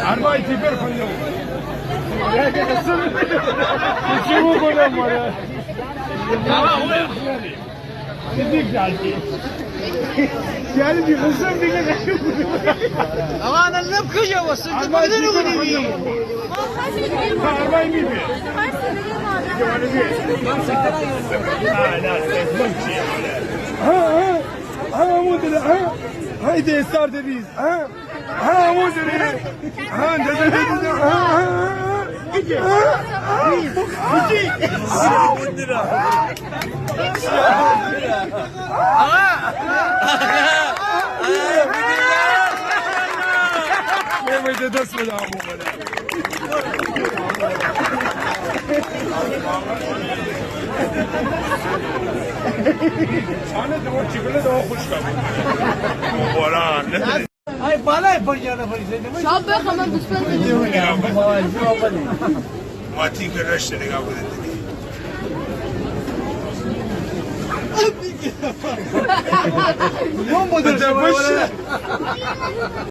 أربعة تبر فنيو يا كسر شو بقول مرة كذيك جالتي يعني دي خصم دي كذا أنا اللب كذا وصلت ما أدري ودي أربعة مية ها مدري ها إذا صار دبيز ها مدري ها ده هاي بالا برجانا فريسة شاب خمر بسپن ما تيجي رشة نقابل يوم بدر